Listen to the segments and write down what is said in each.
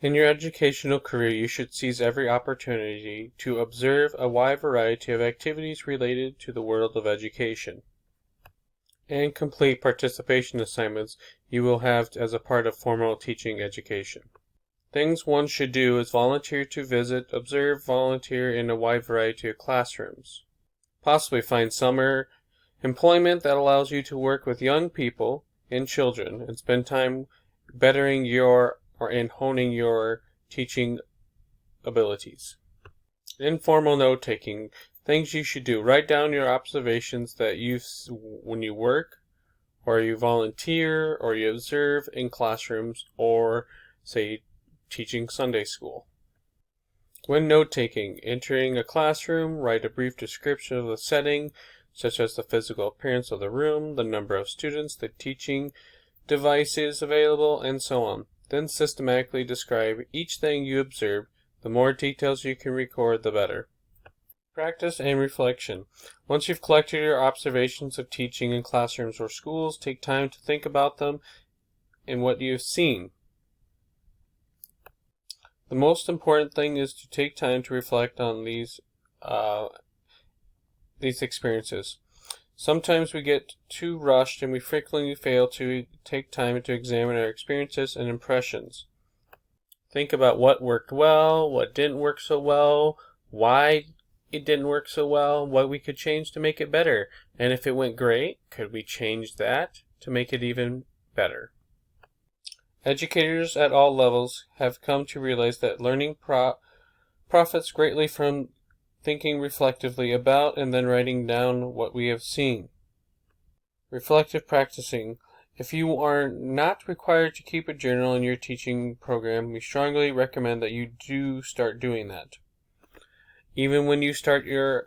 In your educational career, you should seize every opportunity to observe a wide variety of activities related to the world of education, and complete participation assignments you will have as a part of formal teaching education. Things one should do is volunteer to visit, observe, volunteer in a wide variety of classrooms. Possibly find summer employment that allows you to work with young people and children and spend time bettering and honing your teaching abilities. Informal note-taking. Things you should do. Write down your observations that when you work, or you volunteer, or you observe in classrooms, or, say, teaching Sunday school. When note-taking, entering a classroom, write a brief description of the setting, such as the physical appearance of the room, the number of students, the teaching devices available, and so on. Then systematically describe each thing you observed. The more details you can record, the better. Practice and reflection. Once you've collected your observations of teaching in classrooms or schools, take time to think about them and what you've seen. The most important thing is to take time to reflect on these experiences. Sometimes we get too rushed and we frequently fail to take time to examine our experiences and impressions. Think about what worked well, what didn't work so well, why it didn't work so well, what we could change to make it better, and if it went great, could we change that to make it even better? Educators at all levels have come to realize that learning profits greatly from thinking reflectively about and then writing down what we have seen. Reflective practicing. If you are not required to keep a journal in your teaching program, we strongly recommend that you do start doing that. Even when you start your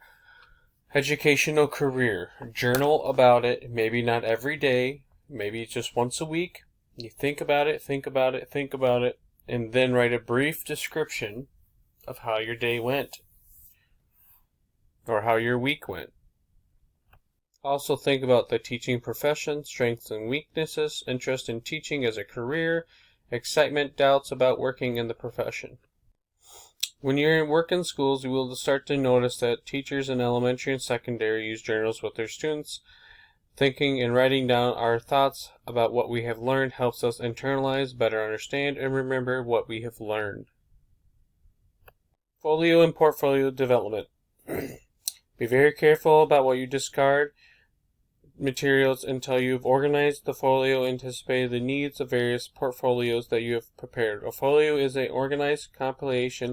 educational career, journal about it, maybe not every day, maybe just once a week. You think about it, and then write a brief description of how your day went, or how your week went. Also think about the teaching profession, strengths and weaknesses, interest in teaching as a career, excitement, doubts about working in the profession. When you're at work in schools, you will start to notice that teachers in elementary and secondary use journals with their students. Thinking and writing down our thoughts about what we have learned helps us internalize, better understand, and remember what we have learned. Folio and portfolio development. Be very careful about what you discard materials until you've organized the folio and anticipated the needs of various portfolios that you have prepared. A folio is an organized compilation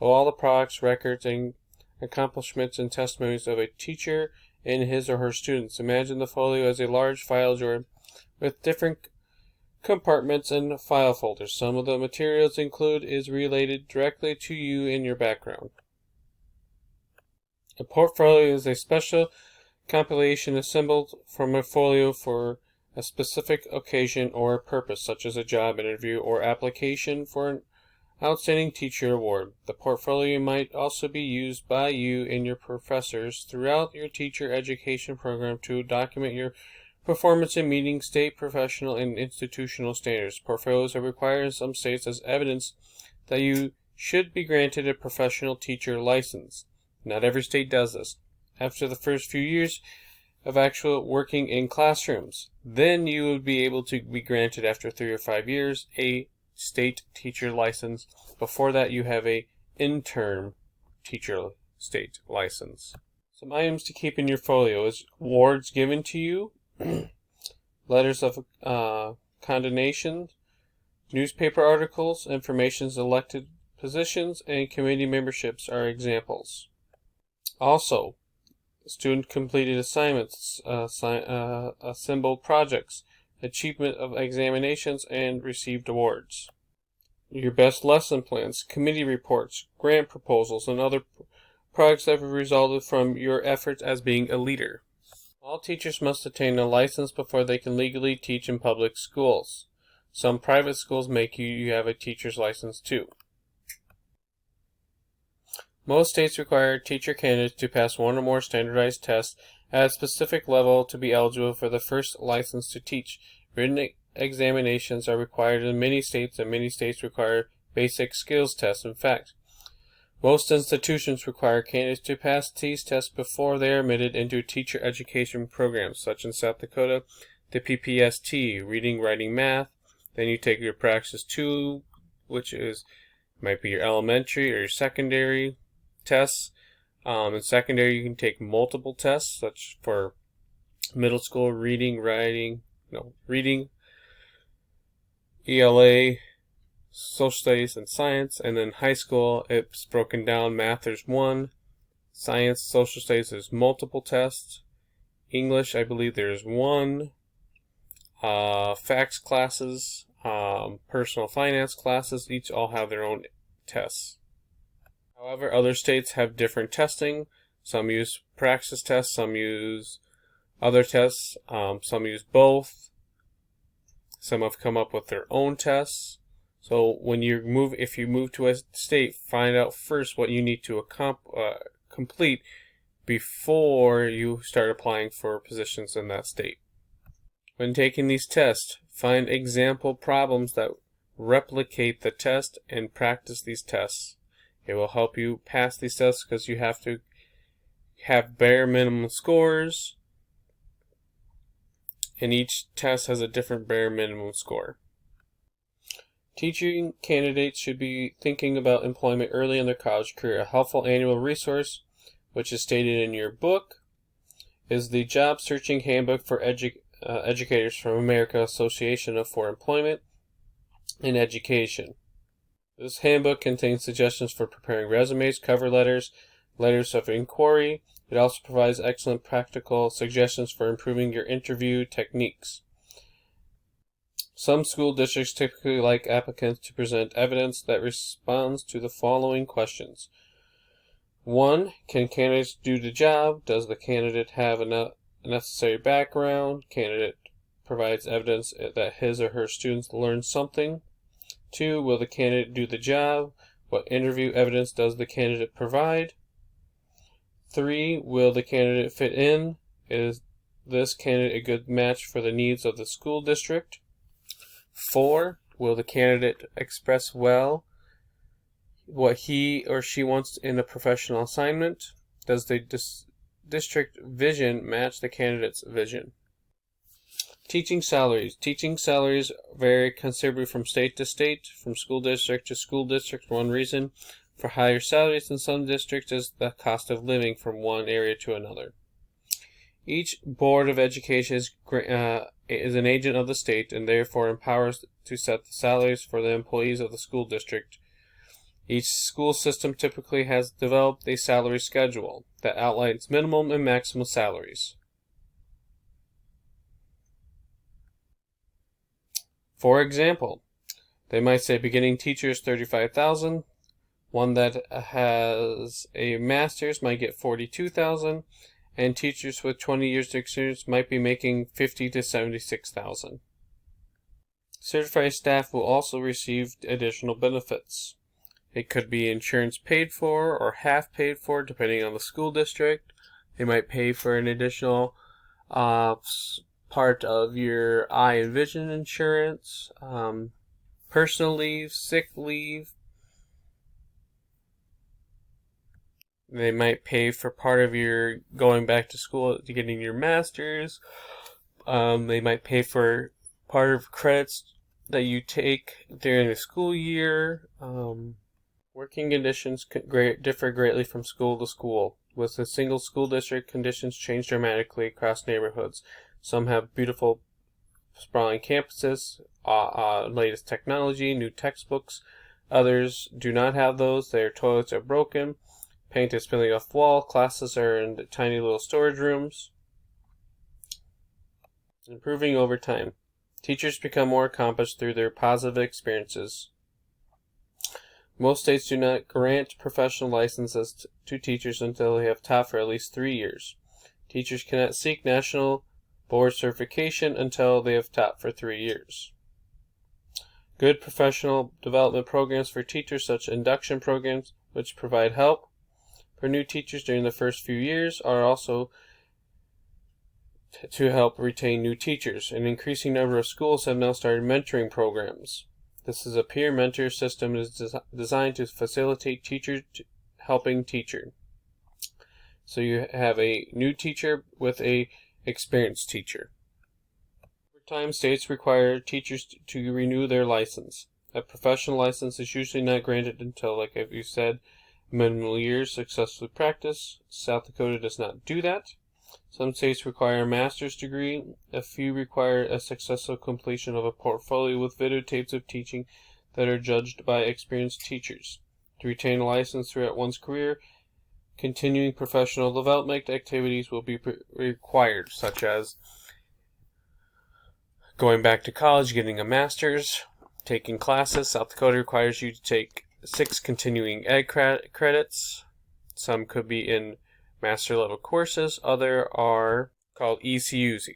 of all the products, records, and accomplishments and testimonies of a teacher and his or her students. Imagine the folio as a large file drawer with different compartments and file folders. Some of the materials included is related directly to you and your background. A portfolio is a special compilation assembled from a folio for a specific occasion or purpose, such as a job interview or application for an outstanding teacher award. The portfolio might also be used by you and your professors throughout your teacher education program to document your performance in meeting state, professional, and institutional standards. Portfolios are required in some states as evidence that you should be granted a professional teacher license. Not every state does this. After the first few years of actual working in classrooms, then you would be able to be granted, after 3 or 5 years, a state teacher license. Before that, you have a interim teacher state license. Some items to keep in your folio is awards given to you, letters of condemnation, newspaper articles, information's elected positions, and committee memberships are examples. Also, student completed assignments, assembled projects, achievement of examinations, and received awards. Your best lesson plans, committee reports, grant proposals, and other products that have resulted from your efforts as being a leader. All teachers must obtain a license before they can legally teach in public schools. Some private schools make you have a teacher's license too. Most states require teacher candidates to pass one or more standardized tests at a specific level to be eligible for the first license to teach. Written examinations are required in many states, and many states require basic skills test. In fact, most institutions require candidates to pass these tests before they are admitted into teacher education programs, such in South Dakota, the PPST, reading, writing, math. Then you take your Praxis 2, which might be your elementary or your secondary tests. In secondary, you can take multiple tests, such for middle school, reading, ELA, social studies, and science. And then high school, it's broken down. Math, there's one. Science, social studies, there's multiple tests. English, I believe there's one. Facts classes, personal finance classes, each all have their own tests. However, other states have different testing. Some use Praxis tests, some use other tests, some use both. Some have come up with their own tests. So if you move to a state, find out first what you need to complete before you start applying for positions in that state. When taking these tests, find example problems that replicate the test and practice these tests. It will help you pass these tests because you have to have bare minimum scores, and each test has a different bare minimum score. Teaching candidates should be thinking about employment early in their college career. A helpful annual resource, which is stated in your book, is the Job Searching Handbook for Educators from America Association for Employment and Education. This handbook contains suggestions for preparing resumes, cover letters, letters of inquiry. It also provides excellent practical suggestions for improving your interview techniques. Some school districts typically like applicants to present evidence that responds to the following questions. 1. Can candidates do the job? Does the candidate have a necessary background? Candidate provides evidence that his or her students learned something. 2. Will the candidate do the job? What interview evidence does the candidate provide? 3. Will the candidate fit in? Is this candidate a good match for the needs of the school district? 4. Will the candidate express well what he or she wants in a professional assignment? Does the district vision match the candidate's vision? Teaching salaries. Teaching salaries vary considerably from state to state, from school district to school district. One reason for higher salaries in some districts is the cost of living from one area to another. Each Board of Education is an agent of the state and therefore empowers to set the salaries for the employees of the school district. Each school system typically has developed a salary schedule that outlines minimum and maximum salaries. For example, they might say beginning teachers $35,000, one that has a master's might get $42,000, and teachers with 20 years of experience might be making $50,000 to $76,000. Certified staff will also receive additional benefits. It could be insurance paid for or half paid for, depending on the school district. They might pay for an additional part of your eye and vision insurance, personal leave, sick leave. They might pay for part of your going back to school to getting your master's. They might pay for part of credits that you take during the school year. Working conditions differ greatly from school to school. With a single school district, conditions change dramatically across neighborhoods. Some have beautiful, sprawling campuses, latest technology, new textbooks. Others do not have those. Their toilets are broken. Paint is spilling off the wall. Classes are in tiny little storage rooms. Improving over time. Teachers become more accomplished through their positive experiences. Most states do not grant professional licenses to teachers until they have taught for at least 3 years. Teachers cannot seek national board certification until they have taught for 3 years. Good professional development programs for teachers, such as induction programs, which provide help for new teachers during the first few years, are also to help retain new teachers. An increasing number of schools have now started mentoring programs. This is a peer mentor system that is designed to facilitate teacher helping teacher. So you have a new teacher with a experienced teacher. Over time, states require teachers to renew their license. A professional license is usually not granted until, like you said, minimum years successfully practice. South Dakota does not do that. Some states require a master's degree. A few require a successful completion of a portfolio with videotapes of teaching that are judged by experienced teachers. To retain a license throughout one's career, continuing professional development activities will be required, such as going back to college, getting a master's, taking classes. South Dakota requires you to take 6 continuing ed credits. Some could be in master level courses. Other are called ECUs,